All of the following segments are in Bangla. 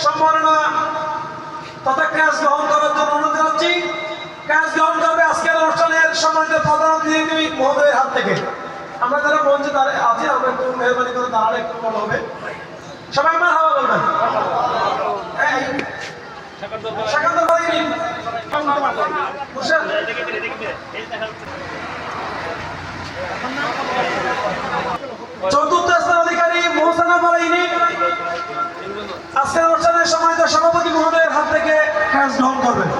সম্মাননা তথা ক্যাশ গ্রহণ করার জন্য অনুরোধ জানাচ্ছি। ক্যাশ গ্রহণ করবে আজকের অনুষ্ঠানের সম্মানিত প্রধান অতিথি মহোদয়ের হাত থেকে। আমরা যারা মঞ্চে দাঁড়িয়ে আছি আমরা একটু মেহরবানি করে দাঁড়ালে একটু ভালো হবে। সবাই আমার হাওয়া বলবেন। চতুর্থ স্থান অধিকারী মোহসানা বালাইনি আজকের অনুষ্ঠানের সম্মানিত সভাপতি মহোদয়ের হাত থেকে ক্যাশ গ্রহণ করবেন।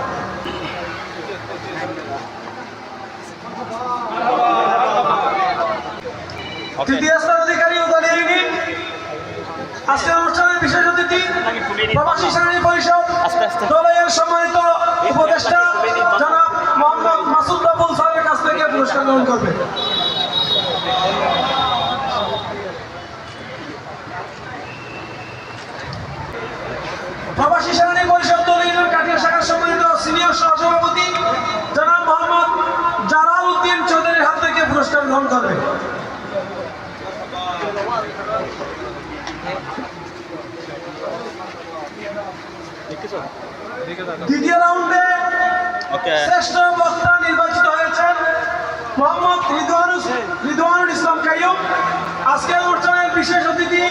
তৃতীয় স্থান অধিকারী উদালিনী আজকের অনুষ্ঠানের বিশেষ অতিথি প্রবাসী শ্রেণী পরিষদ দলের সম্মানিত উপদেষ্টা জনাব মোহাম্মদ মাসুদ বাবুল স্যারের কাছ থেকে পুরস্কার গ্রহণ করবে। প্রবাসী শ্রেণী পরিষদ দলীয় কাটিয়া শাখার সম্মানিত সিনিয়র সহসভাপতি জনাব মোহাম্মদ জালাল উদ্দিন চৌধুরীর হাত থেকে পুরস্কার গ্রহণ করবে। দ্বিতীয় রাউন্ডে শ্রেষ্ঠ বক্তা নির্বাচিত হয়েছেন মোহাম্মদ রিদওয়ানুল ইসলাম কাইয়ুম। আজকের অনুষ্ঠানের বিশেষ অতিথি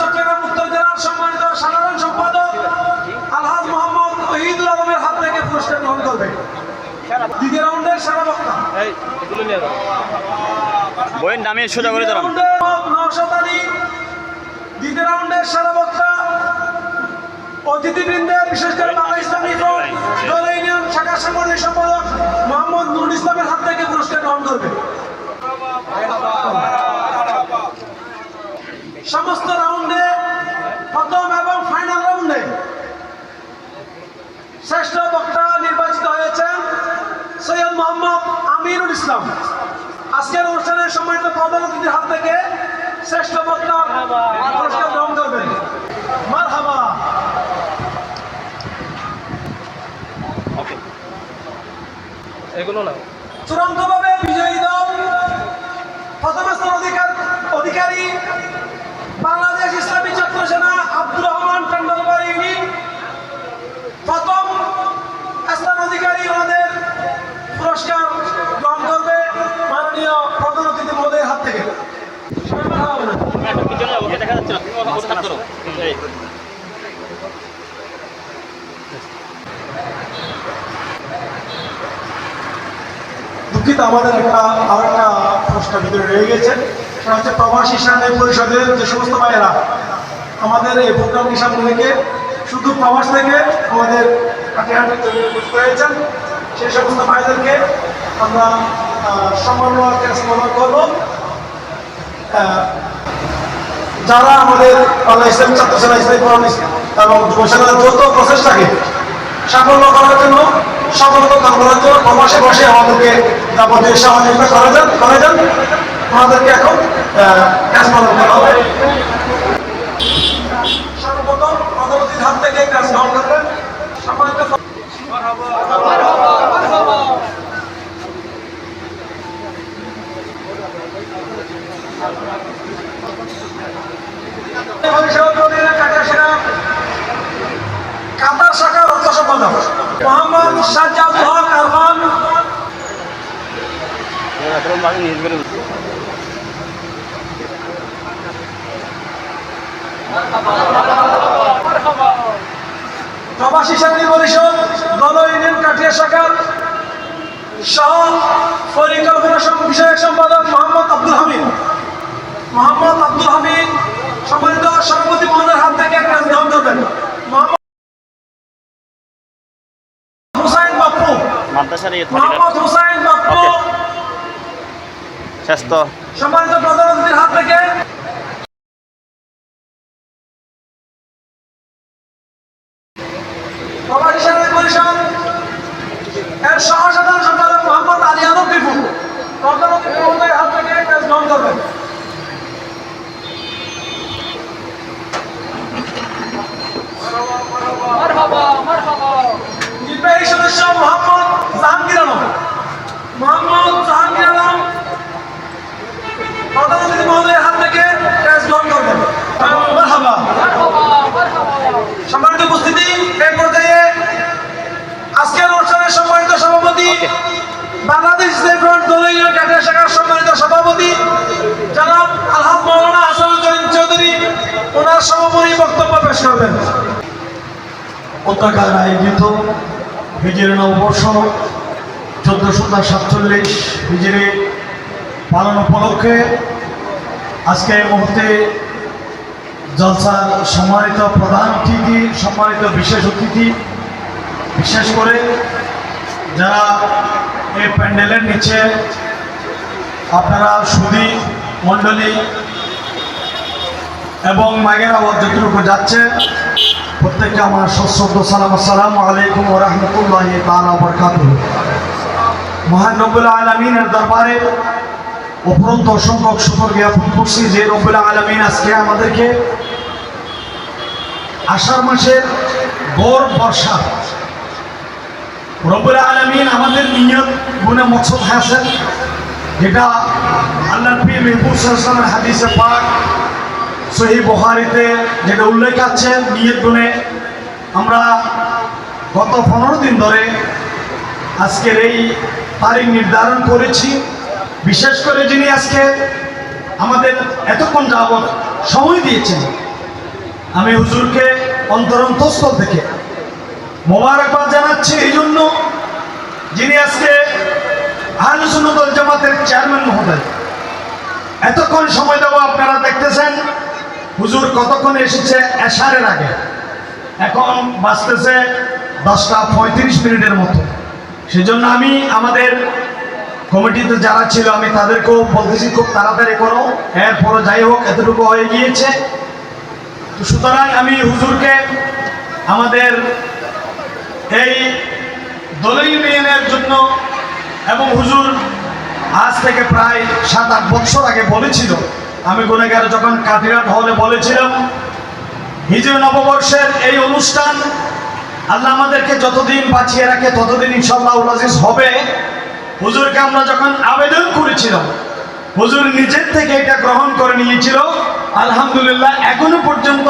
চট্টগ্রাম উত্তর জেলার সম্মানিত সাধারণ সম্পাদক আলহাজ মোহাম্মদ ওহিদুল আলমের হাত থেকে পুরস্কার গ্রহণ করবে। দ্বিতীয় রাউন্ডের সেরা বক্তা বইয়ের নামে সোজা করে দাঁড়ান। নওশাদ আলী। দ্বিতীয় রাউন্ডের সেরা বক্তা অতিথিবৃন্দের বিশেষ করে বাংলা ইসলামী ফ্রন্ট দল ইউনিয়ন শাখা সাংগঠনিক সম্পাদক মোহাম্মদ নুরুল ইসলামের হাত থেকে পুরস্কার গ্রহণ করবে। সমস্ত রাউন্ডে প্রথম এবং ফাইনাল রাউন্ডে শ্রেষ্ঠ বক্তা নির্বাচিত হয়েছেন সৈয়দ মোহাম্মদ আমিনুল ইসলাম। আজকের অনুষ্ঠানের সম্মানিত প্রধান অতিথির হাত থেকে শ্রেষ্ঠ বক্তা পুরস্কার গ্রহণ করবেন। মারহাবা। এগুলো না চূড়ান্তভাবে বিজয়ী দল প্রথম স্থান অধিকারী বাংলাদেশ ইসলামী ছাত্র সেনা আব্দুর রহমান টন্ডলবাড়ি ইউনিট। প্রথম স্থান অধিকারী আমাদের পুরস্কার গ্রহণ করবে মাননীয় প্রধান অতিথি মহোদয়ের হাত থেকে। দুঃখিত, আমাদের আর একটা পুরস্কার ভিতরে রয়ে গেছে। সেটা হচ্ছে প্রবাসী শ্রেণী পরিষদের যে সমস্ত ভাইয়েরা আমাদের এই প্রোগ্রামটি সামনে রেখে শুধু প্রবাস থেকে আমাদের কাটিহাটে উপস্থিত হয়েছেন, সেই সমস্ত ভাইদেরকে আমরা সম্মান করব। যারা আমাদের বাংলা ইসলামী ছাত্র সেনা ইসলামী ফোরাম এবং যুব সেনার যৌথ প্রচেষ্টাকে সাফল্য করার জন্য সফলতা দান করার জন্য প্রবাসে বসে আমাদেরকে যাবতীয় সহযোগিতা করে যান। আমাদেরকে এখন কাজ পালন করা হবে। সর্বপ্রথম প্রধানমন্ত্রীর হাত থেকে কাজ গ্রহণ করবেন সম্মানিত কাতার শাখার অর্থ সম্পাদক মোহাম্মদ সাজ্জাদুল হক আরফান। প্রবাসী শ্রেণী পরিষদ দল ইউনিয়ন কাটিয়া শাখার সহ পরিকল্পনা বিষয়ক সম্পাদক মোহাম্মদ আব্দুল হামিদ। সম্মানিত সভাপতি মহোদয়ের হাত থেকে কাজ গ্রহণ করবেন। মোহাম্মদ হুসাইন বাপ্পু সম্মানিত প্রধান অতিথির হাত থেকে প্রবাসী শ্রেণী পরিষদ এর সহ সাধারণ সম্পাদক মোহাম্মদ আলী আলম বিপু প্রধান অতিথি মহোদয়ের হাত থেকে কাজ গ্রহণ করবেন। নির্বাহী সদস্য মোহাম্মদ জাহাঙ্গীর আলম প্রধান অতিথি মহোদয়ের হাত থেকে কাজ গ্রহণ করবেন। মারহাবা। সভাপতি জনাব আলহাজ মাওলানা হাসানুজ্জামান চৌধুরী ওনার সমাপনী বক্তব্য পেশ করবেন। পতাকার আয়োজিত হিজরি নববর্ষ 1447 হিজরি পালন উপলক্ষে আজকে এই মুহূর্তে জলসার সম্মানিত প্রধান অতিথি, সম্মানিত বিশেষ অতিথি, বিশেষ করে যারা এই প্যান্ডেলের নিচে আপনারা সুধী মণ্ডলী এবং মায়ের আওয়াজ যতটুকু যাচ্ছে প্রত্যেককে আমার সশ্রদ্ধ সালাম, আসসালামু আলাইকুম ওয়া রাহমাতুল্লাহি তাআলা ওয়া বারাকাতুহু। মহান রব্বুল আলামিনের দরবারে অপরন্ত অসংখ্য শুকর জ্ঞাপন করছি যে রব্বুল আলামিন আজকে আমাদেরকে আষাঢ় মাসের ভোর বর্ষা রব্বুল আলামিন আমাদের নিয়ত গুণে মকসদ হাসেন, যেটা আল্লাহর প্রিয় মেহবুব সাল্লাল্লাহু আলাইহি ওয়াসাল্লামের হাদিসে পাক সহিহ বুখারীতে যেটা উল্লেখ আছে নিয়ত গুণে। আমরা গত 15 দিন ধরে আজকের এই তারিখ নির্ধারণ করেছি। বিশেষ করে যিনি আজকে আমাদের এতক্ষণ যাবৎ সময় দিয়েছেন, আমি হুজুরকে অন্তরন্তস্থল থেকে মোবারকবাদ জানাচ্ছি এই জন্য, যিনি আজকে আহলে সুন্নাত ওয়াল জামাতের চেয়ারম্যান মহোদয়। এতক্ষণ সময় দেবো, আপনারা দেখতেছেন হুজুর কতক্ষণ এসেছে এশারের আগে, এখন বাজতেছে 10:35 মতো। সেজন্য আমি আমাদের কমিটিতে যারা ছিল আমি তাদেরকেও বলতেছি খুব তাড়াতাড়ি করো, এরপরও যাই হোক এতটুকু হয়ে গিয়েছে। তো সুতরাং আমি হুজুরকে আমাদের এই দোলে ইউনিয়নের জন্য এবং হুজুর আজ থেকে প্রায় 7-8 বছর আগে বলেছিল, আমি গুনেগার যখন কাঠিরাট হলে বলেছিলাম হিজরি নববর্ষের এই অনুষ্ঠান আল্লাহ আমাদেরকে যতদিন বাঁচিয়ে রাখে ততদিন ইনশাআল্লাহ আজিজ হবে। হুজুরকে আমরা যখন আবেদন করেছিলাম, হুজুর নিজের থেকে এটা গ্রহণ করে নিয়েছিল। আলহামদুলিল্লাহ এখনো পর্যন্ত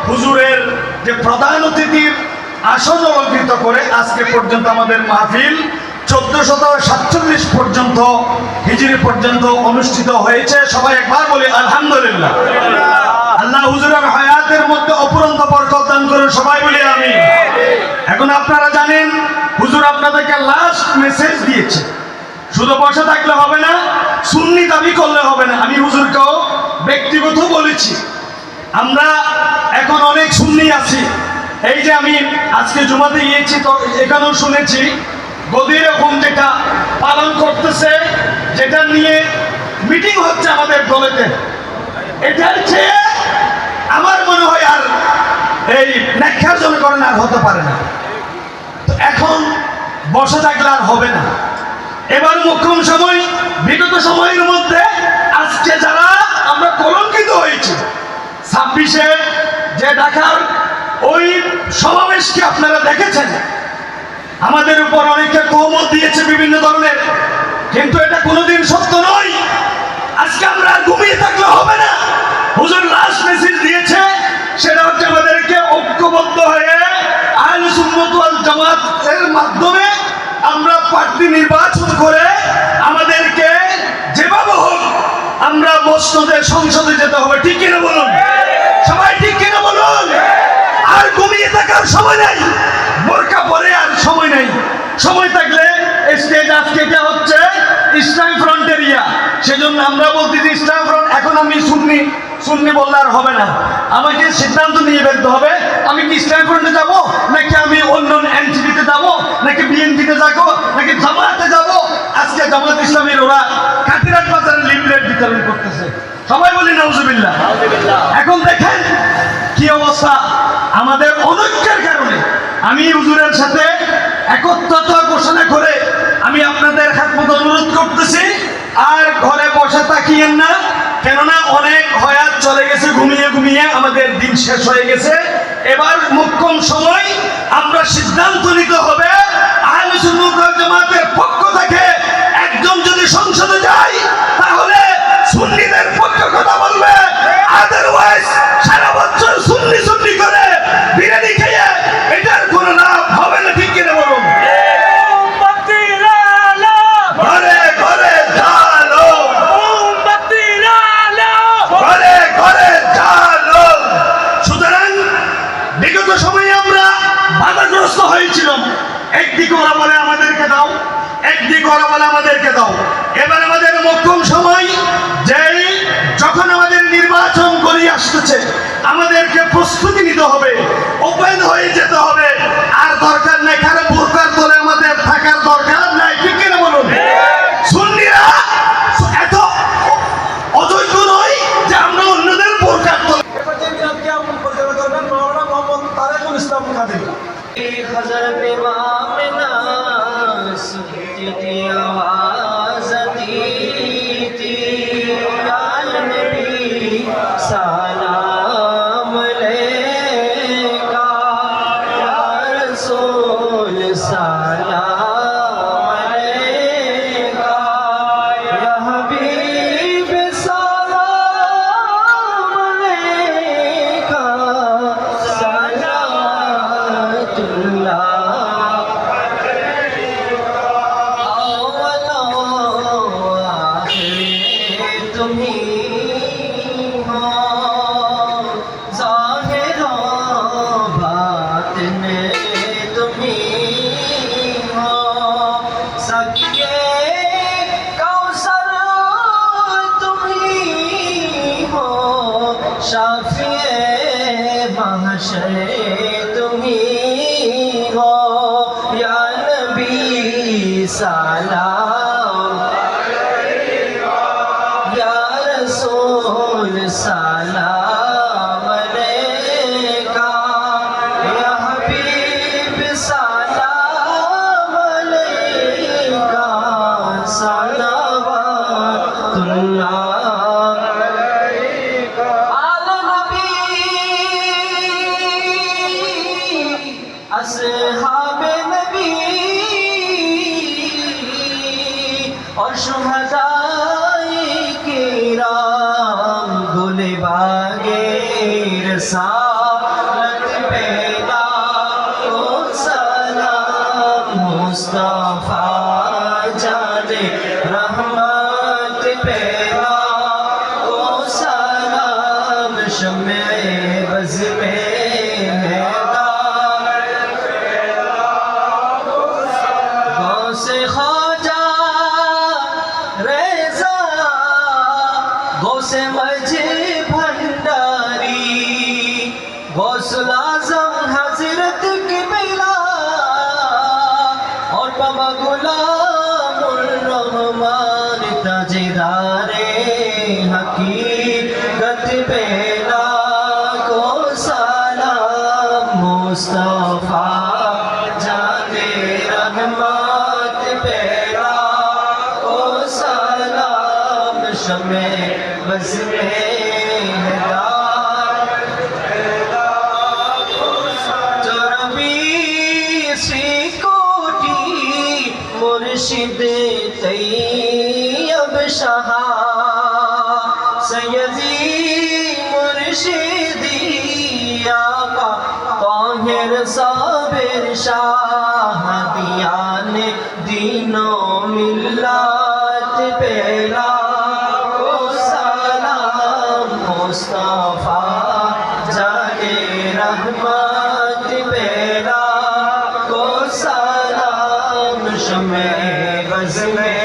হুজুরের যে প্রধান অতিথির আসন অলঙ্কৃত করে আজকে পর্যন্ত আমাদের মাহফিল 1447 পর্যন্ত হিজরি পর্যন্ত অনুষ্ঠিত হয়েছে। সবাই একবার বলি আলহামদুলিল্লাহ। আল্লাহ হুজুরের হায়াতের মধ্যে অপরন্ত বরকত দান করে, সবাই বলি আমিন। এখন আপনারা জানেন হুজুর আপনাদেরকে লাস্ট মেসেজ দিয়েছে, শুধু বসে থাকলে হবে না, সুন্নি দাবি করলে হবে না। আমি হুজুরকেও ব্যক্তিগত বলেছি, আমরা এখন অনেক সুন্নি আছি। এই যে আমি আজকে জুমাতে গিয়েছি তো এখানেও শুনেছি গদির রকম যেটা পালন করতেছে, যেটা নিয়ে মিটিং হচ্ছে আমাদের দলেতে, এটার চেয়ে আমার মনে হয় আর এই ন্যাখ্যার জন্য করেন আর হতে পারে না। তো এখন বসে থাকলে আর হবে না। এবার মোক্ষম সময়, বিগত সময়ের মধ্যে আজকে যারা আমরা কলঙ্কিত হয়েছি, 26-এ যে ঢাকার ওই সমাবেশকে আপনারা দেখেছেন, আমাদের উপর অনেকে তহমত দিয়েছে বিভিন্ন ধরনের, কিন্তু এটা কোনোদিন সত্য নয়। আজকে আমরা আর ঘুমিয়ে থাকলে হবে না। হুজুর লাস্ট মেসেজ দিয়েছে, সেটা হচ্ছে আমাদেরকে ঐক্যবদ্ধ হয়ে আহলে সুন্নাত ওয়াল জামাতের মাধ্যমে আমরা প্রার্থী নির্বাচন করে আমাদেরকে যেভাবে হোক আমরা মসনদের সংসদে যেতে হবে। ঠিক কিনা বলুন সবাই, ঠিক কিনা বলুন। আর ঘুমিয়ে থাকার সময় নাই, বোরকা পরে আর সময় নেই। সময় থাকলে স্টেজ আজকে এটা হচ্ছে ইসলামী ফ্রন্ট এরিয়া, সেজন্য আমরা বলতেছি ইসলামী ফ্রন্ট। এখন আমি সুন্নি বললে আর হবে না, আমাকে সিদ্ধান্ত নিয়ে ফেলতে হবে। আমি কি ইসলামী ফ্রন্টে যাবো, নাকি আমি অন্য এনসিপিতে যাবো, নাকি বিএনপিতে যাবো, নাকি জামাতে যাবো। আজকে জামাত ইসলামীর ওরা কাটিরাট বাজারে লিফলেট বিতরণ করতেছে, সবাই বলি নাউজুবিল্লাহ। এখন দেখেন কি অবস্থা, আমাদের অনৈক্যের কারণে। আমি হুজুরের সাথে একত্রতা ঘোষণা করে আমি আপনাদের খাতমত অনুরোধ করতেছি, আর ঘরে বসে তাকিয়েন না, কেননা অনেক হয়াত চলে গেছে, ঘুমিয়ে ঘুমিয়ে আমাদের দিন শেষ হয়ে গেছে। এবার মোক্ষম সময়, আমরা সিদ্ধান্ত নিতে হবে আহলে সুন্নাত ওয়াল জামাতের পক্ষ থেকে একজন যদি সংসদে যায় তাহলে সুন্নিদের পক্ষে কথা বলবে, আদারওয়াইজ সারা বছর সুন্নি সুন্নি করে বিরিয়ানি খেয়ে এটার কোনো লাভ হবে না। ঠিক কিনা বলুন। ঘরে ঘরে ঢালো, সময় আমরা বাধাগ্রস্ত হয়েছিলাম, একদিকে ওরা বলে আমাদেরকে দাও, একদিকে ওরা বলে আমাদেরকে দাও। এবার আমাদের মোক্ষম সময় যে যখন আমাদের নির্বাচন করে আসতেছে, আমাদেরকে প্রস্তুতি নিতে হবে, ওপেন হয়ে যেতে হবে। আর দরকার নেই কারো বোরকার তলে আমাদের থাকার দরকার নাই, ঠিক কিনা বলুন? সুন্নিরা এত অযোগ্য নয় যে আমরা অন্যদের বোরকার তলে। এবার যে মিলাদকে আপনি পরিচালনা করবেন মাওলানা মোহাম্মদ তারেকুল ইসলাম কাদের। हज़रत इमाम नास की आवाज़ दी थी, या नबी सलाम अलैका, या रसूल सलाम अलैका, या हबीब सलाम अलैका, सलावतुल्लाह। शाफ़िए महशर तुम्ही हो, या नबी सलाम, या रसूल सलाम अलैका, या हबीब सलाम अलैका, सलावतुल्लाह। असहाबे नबी और शुहदाए किराम, गुले बागे रसालत पैदा को सलाम, मुस्तफा जाने रहमत पैदा को सलाम, शम्मे बज़ में से ख्वाजा रेज़ा, गौसे मझे भंडारी, गौसुल आज़म हज़रत क़िबला, और बाबा गुलामुर रहमान ताजदारे हकीकत बेला को सलाम, मुस्तफा जाने रहमत पेरा को सलाम, शमे बज़ में कोटि मुर्शिद तैयब शाह, सैयदी मुर्शिदी आका ताहिर साबिर शाह, दियान दीनो मिल्लत पेला को सलाम, मुस्तफा जाने रहमत पेला को सलाम, शमे बज़ में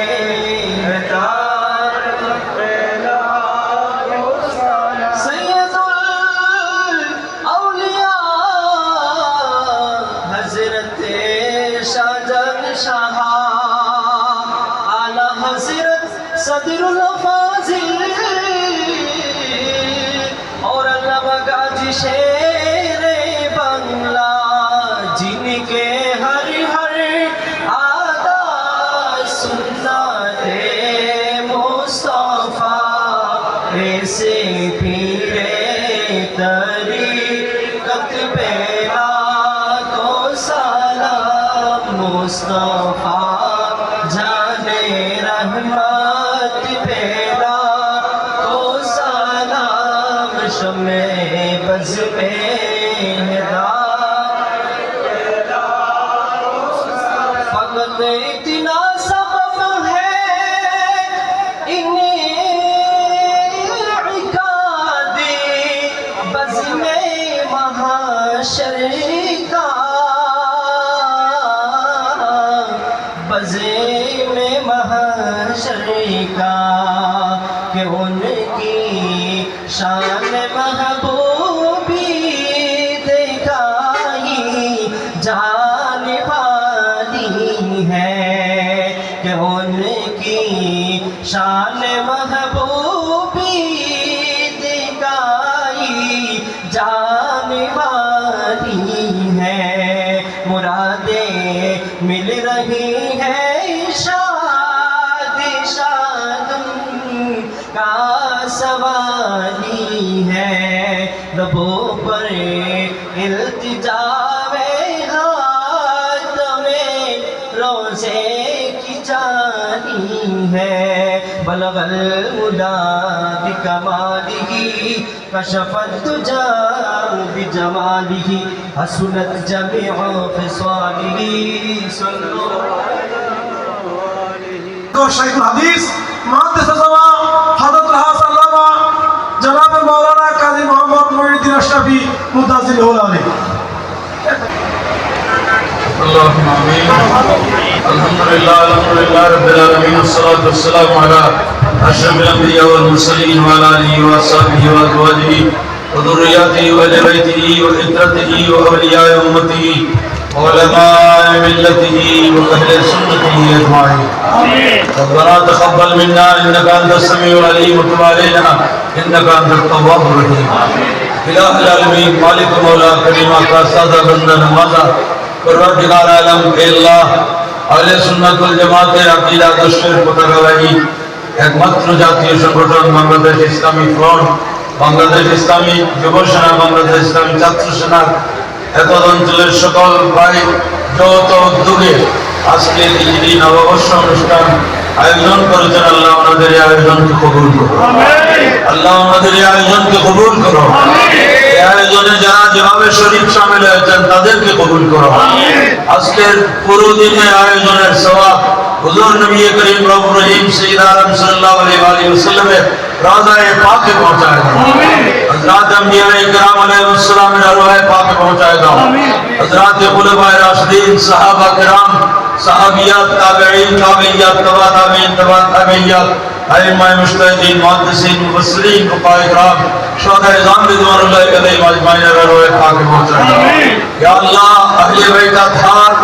शाह, आला हज़रत सदरुल फाज़िल और अल्लामा गाजी शेरे बंगला, जिनके हर हर आदा सुन्नते मुस्तफा, ऐसे पीरे तरीक़त पेला को सलाम, मुस्तफा जाने रहमत पेला को सलाम, शमे बज़ में फकत इतना सबब है इन्हें इकादे, बज़ में محشر کا بزے میں محشر کا کہ ان کی شان محبوبی دکھائی جانے والی ہے کہ ان کی شان محبوبی دکھائی جانے والی ہے مرادیں مل رہی ہیں شاد شاد کا سوالی ہے لبوں پر التجا میں ہاتھ میں روزے کی جانی ہے بلغ الہدی بکمالہ کشف الدجی بجمالہ حسنت جمیع خصالہ صلو تو شیخ الحدیث محدث الزمان حضرت الحاص علامہ جناب مولانا قاضی محمد معین الدین اشرفی متعزل ہولانے اللهم آمين الحمد لله رب العالمين والصلاة والسلام على أشرف الأنبياء والمرسلين وعلى آله وأصحابه وأزواجه وذرياته وأهل بيته وإخوته وأولياء أمته وعلماء ملته وأهل سنته أجمعين ربنا تقبل منا إنك أنت السميع العليم وتب علينا إنك أنت التواب الرحيم إله العالمين مالك مولا كريم کا سادہ بندہ نمازہ پروردگار عالم اے اللہ اہل سنت والجماعت عقیدہ دشر پتگائی একমাত্র জাতীয় সংগঠন বাংলাদেশ ইসলামী ফ্রন্ট বাংলাদেশ ইসলামী যুব সেনা বাংলাদেশ ইসলামী ছাত্র সেনা এত অঞ্চলের সকল ভাই যৌথ উদ্যোগে আজকে এই নববর্ষ অনুষ্ঠান আয়োজন করেছেন আল্লাহ ওনাদের এই আয়োজনকে কবুল করো আল্লাহ ওনাদের এই আয়োজনকে কবুল করো এই আয়োজনে যারা যেভাবে শরীক শামিল হয়েছেন তাদেরকে কবুল করো আজকের পুরো দিনের আয়োজনের সওয়াব হুজুর নবী করিম রউফ রহিম সৈয়দ আলম সাল্লাল্লাহু আলাইহি ওয়াসাল্লাম রাজায়ে পাকে পৌঁছায় দাও হযরত আম্বিয়া ইকরাম আলাইহিসসালাম এর আরওয়াহে পাকে পৌঁছায় দাও হযরত খুলাফায়ে রাশিদিন সাহাবা کرام সাহাবিয়াত তাবেঈন তাবেইয়াত তাবা তাবেঈন তাবা তাবেইয়াত আইম্মায়ে মুজতাহিদিন মুহাদ্দিসিন মুফাসসিরিন ফুকাহায়ে کرام শুহাদায়ে ইজম রিদওয়ানুল্লাহি আলাইহিম আজমাইন এর আরওয়াহে পাকে পৌঁছায় দাও ইয়া আল্লাহ আহলে বাইত আতহার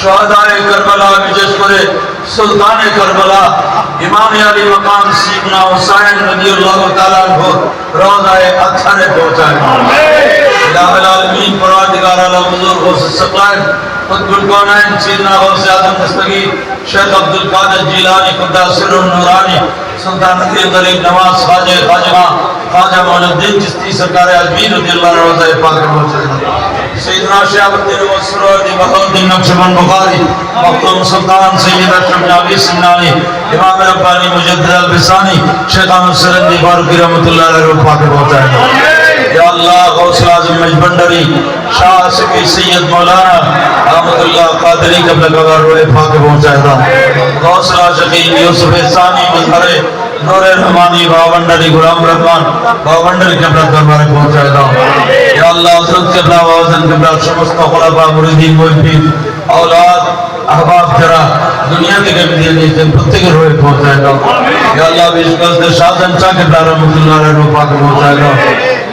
শুহাদায়ে কারবালা বিশেষ করে সুলতানে কারবালা ইমাম আলী মাকাম সৈয়দনা হুসাইন রাদিয়াল্লাহু তাআলা আনহু রওজায়ে আতহারে পৌঁছায় ইলাহুল আলামিন পরওয়ারদিগার আলম হুজুর গৌস সকলাইন কুতুবুল কওনাইন সৈয়দনা গৌস আযম দস্তগীর শেখ আব্দুল কাদের জিলানী কুদ্দাস সিরুন নুরানী সুলতান গরিব নওয়াজ খাজা খাজা খাজা মঈনুদ্দিন চিশতি সরকার আজমির রাদিয়াল্লাহু আনহু রওজায়ে পাকে পৌঁছায় سیدنا شہابالدین مسرور بہاؤالدین نقشبند بخاری مخدوم سلطان سید اشرف ناوی سمنانی امام ربانی مجدد البسانی شیخ احمد سرندی فاروقی رحمۃ اللہ علیہ روح پاک پہنچائے یا اللہ غوث اعظم مجبندری شاہ سکی سید مولانا احمد اللہ قادری قبل قبر روح پاک پہنچائے غوث العاشقین یوسف ثانی مظہر نور رحمانی باونڈری غلام رحمان باونڈری قبل دربار پہنچائے یا اللہ حضرت قبلہ وازن قبلہ شمست خلفاء مریدین محبین اولاد احباب ترا دنیا کے کبھی دیا دیتے ہیں پتگی روئے پہنچائے گا یا اللہ بشکست شاہدن چاہ قبلہ رحمت اللہ علیہ روح پاک پہنچائے گا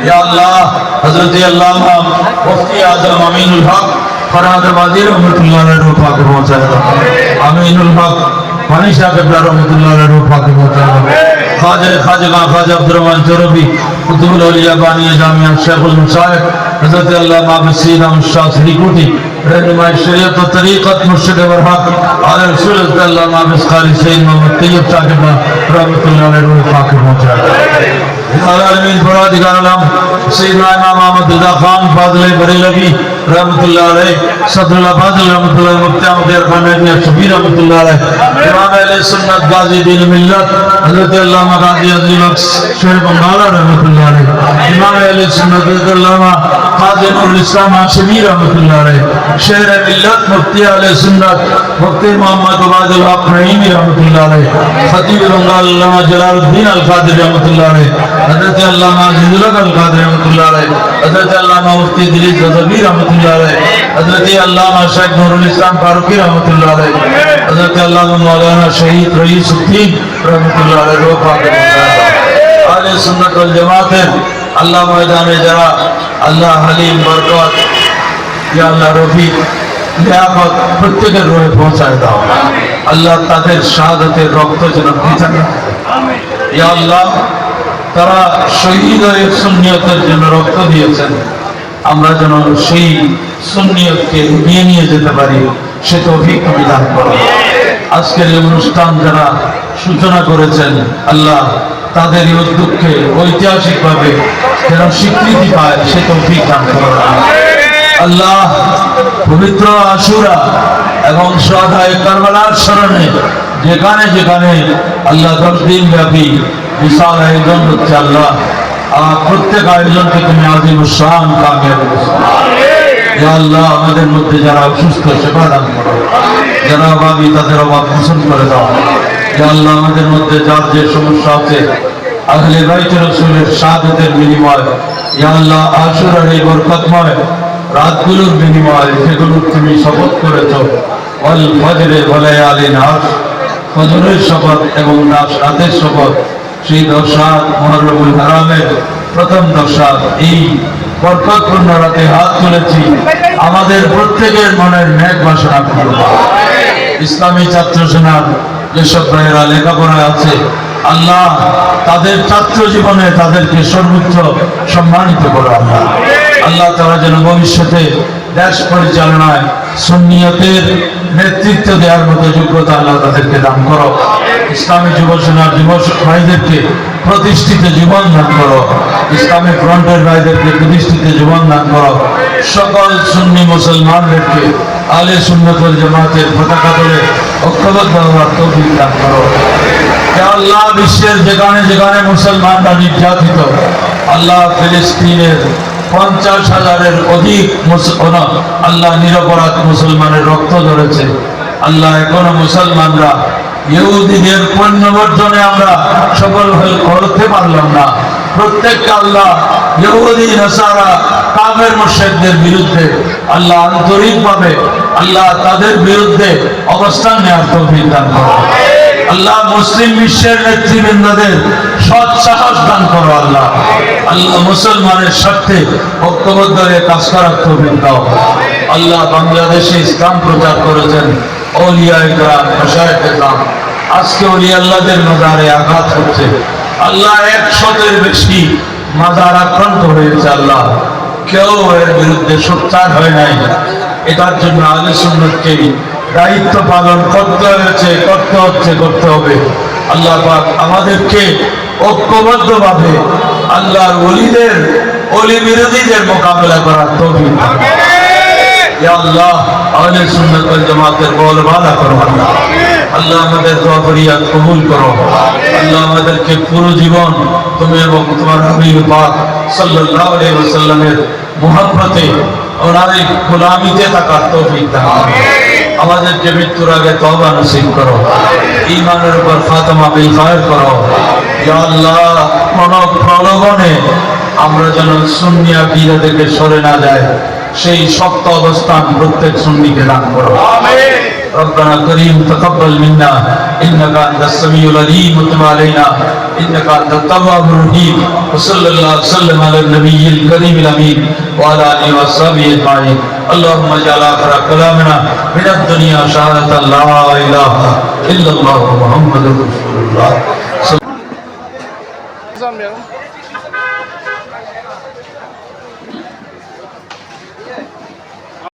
یا اللہ حضرت علامہ مفتی اعظم امین الحق فرحات آبادی رحمت اللہ علیہ روح پاک پہنچائے گا امین الحق پانی شاہ قبلہ رحمت اللہ علیہ روح پاک پہنچائے گا خواجہ خواجہ عبدالرحمن چوربی قطب الاولیاء بانی جامعہ شیخ المشائخ حضرت علامہ بسیر احمد شاہ سریکوٹی رہنمائی شریعت و طریقت مرشد ورحق علیہ رسول علامہ بسخاری سید محمد طیب شاہ قبلہ رحمت اللہ علیہ روح پاک پہنچائے گا العالمین پروردگار عالم سیدنا امام احمد رضا خان فاضل بریلوی رحمت اللہ علیہ صدر اللہ فاضل رحمت اللہ علیہ مفتی احمد عرفان ابن شبیر رحمت اللہ علیہ امام اہل سنت غازی دین ملت حضرت علامہ غازی عظیم شیر بنگالہ رحمت اللہ علیہ امام اہل سنت حضرت علامہ قاضی نور الاسلام ہاشمی رحمت اللہ علیہ शेर मिल्लत मुफ्ती आले सुन्नत मुफ्ती मोहम्मद उबादुल हक नईमी रहमतुल्लाह अलैह खतीब बंगाल अल्लामा जलालुद्दीन अल कादरी रहमतुल्लाह अलैह हजरत अल्लामा अजीजुल हक अल कादरी रहमतुल्लाह अलैह हजरत अल्लामा मुफ्ती दिलीप गजबी रहमतुल्लाह अलैह हजरत अल्लामा शेख नूरुल इस्लाम फारूकी रहमतुल्लाह अलैह हजरत अल्लामा मौलाना शहीद रईसुद्दीन रहमतुल्लाह अलैह रो पाक आले सुन्नत वल जमातेर আল্লাহ ময়দানে যারা আল্লাহ হালিম বরকত ইয়া আল্লাহ রফিক লিয়াকত প্রত্যেকের রূহে পৌঁছায় দাও আল্লাহ তাদের শাহাদাতের রক্ত যেন বৃথা না যায় ইয়া আল্লাহ তারা শহীদ হয়ে সুন্নিয়তের জন্য রক্ত দিয়েছেন আমরা যেন সেই সুন্নিয়তকে এগিয়ে নিয়ে যেতে পারি সে তৌফিক তুমি দান করো আজকের এই অনুষ্ঠান যারা সূচনা করেছেন আল্লাহ তাদের এই উদ্যোগকে ঐতিহাসিকভাবে যেন স্বীকৃতি পায় সে তৌফিক দান করো আল্লাহ পবিত্র আশুরা এবং শুহাদায়ে কারবালার স্মরণে যেখানে যেখানে আল্লাহ 10 দিন ব্যাপী বিশাল আয়োজন হচ্ছে আল্লাহ প্রত্যেক আয়োজনকে তুমি আজিম শান কামিয়াবি ইয়া আল্লাহ আমাদের মধ্যে যারা অসুস্থ সেবা দান করো যারা অভাবী তাদের অভাব মোচন করে দাও ইয়া আল্লাহ আমাদের মধ্যে যার যে সমস্যা আছে আহলে বাইত রাসূলের শাহাদাতের বিনিময় ইয়া আল্লাহ আশুরার এই বরকতময় রাতগুলোর বিনিময় যেগুলো তুমি শপথ করেছো ওয়াল ফজরে ওয়া লায়ালিন আশ ফজরের শপথ এবং রাতের শপথ সেই 10 রাত মুহররমুল হারামের প্রথম 10 রাত এই বরকতপূর্ণ রাতে হাত তুলেছি আমাদের প্রত্যেকের মনের নেক বাসনা পূর্ণ করো ইসলামী ছাত্র সেনার যেসব ভাইয়েরা লেখাপড়ায় আছে আল্লাহ তাদের ছাত্র জীবনে তাদেরকে সর্বোচ্চ সম্মানিত করো আল্লাহ আল্লাহ তারা যেন ভবিষ্যতে দেশ পরিচালনায় সুন্নিয়তের নেতৃত্ব দেওয়ার মতো যোগ্যতা আল্লাহ তাদেরকে দান করো ইসলামী যুব সেনার যুব ভাইদেরকে প্রতিষ্ঠিত জীবন দান করো ইসলামী ফ্রন্টের ভাইদেরকে প্রতিষ্ঠিত জীবন দান করো সকল সুন্নি মুসলমানদেরকে আলে সুন্নাত ওয়াল জামাতের পতাকা ধরে ঐক্যবদ্ধ হওয়ার তৌফিক দান করো ইয়া আল্লাহ বিশ্বের যেখানে যেখানে মুসলমানরা নির্যাতিত আল্লাহ ফিলিস্তিনের 50,000-এর অধিক আল্লাহ নিরপরাধ মুসলমানের রক্ত ঝরেছে আল্লাহ এখনো মুসলমানরা ইহুদিদের পণ্য বর্জনে আমরা সফল করতে পারলাম না প্রত্যেকটা আল্লাহ ইহুদি নাসারা কাফের মুশরিকদের বিরুদ্ধে আল্লাহ আন্তরিকভাবে আল্লাহ তাদের বিরুদ্ধে অবস্থান নেওয়ার তৌফিক দান করো আল্লাহ মুসলিম বিশ্বের নেতৃবৃন্দদের সৎ সাহস দান করো আল্লাহ আল্লাহ মুসলমানের স্বার্থে ঐক্যবদ্ধ হয়ে কাজ করার তৌফিক দাও আল্লাহ বাংলাদেশে ইসলাম প্রচার করেছেন আউলিয়ায়ে কেরাম মাশায়েখে কেরাম আজকে ওলিয়া আল্লাহদের মাজারে আঘাত হচ্ছে আল্লাহ 100-এর বেশি মাজার আক্রান্ত হয়েছে আল্লাহ কেউ এর বিরুদ্ধে সোচ্চার হয় নাই এটার জন্য আহলে সুন্নাতকে দায়িত্ব পালন করতে হয়েছে করতে হবে আল্লাহ পাক আমাদেরকে ঐক্যবদ্ধভাবে আল্লাহর ওলি বিরোধীদের মোকাবেলা করার তৌফিক দান করুন ইয়া আল্লাহ আহলে সুন্নাত ওয়াল জামাতের বলবালা করো আল্লাহ আল্লাহ আমাদের দোয়া ফরিয়াদ কবুল করো আল্লাহ আমাদেরকে পুরো জীবন তুমি এবং তোমার হাবিব পাক সাল্লাল্লাহু আলাইহি ওয়াসাল্লামের মুহাব্বতে ওনার গোলামিতে থাকার তৌফিক দান করো আমাদেরকে মৃত্যুর আগে তওবা নসিব করো ঈমানের উপর খাতমা বিল খায়র করো ইয়া আল্লাহ কোন প্রলোভনে আমরা যেন সুন্নি আকীদা থেকে সরে না যায় সেই শক্ত অবস্থান প্রত্যেক সুন্নিকে দান করো আমিন ربنا كريم تقبل منا انك انت السميع العليم وتب علينا انك انت التواب الرحيم وصلى الله وسلم على النبي الكريم الامين وعلى اله وصحبه اجمعين اللهم اجعل اخر كلامنا من الدنيا شهادة لا اله الا الله محمد رسول الله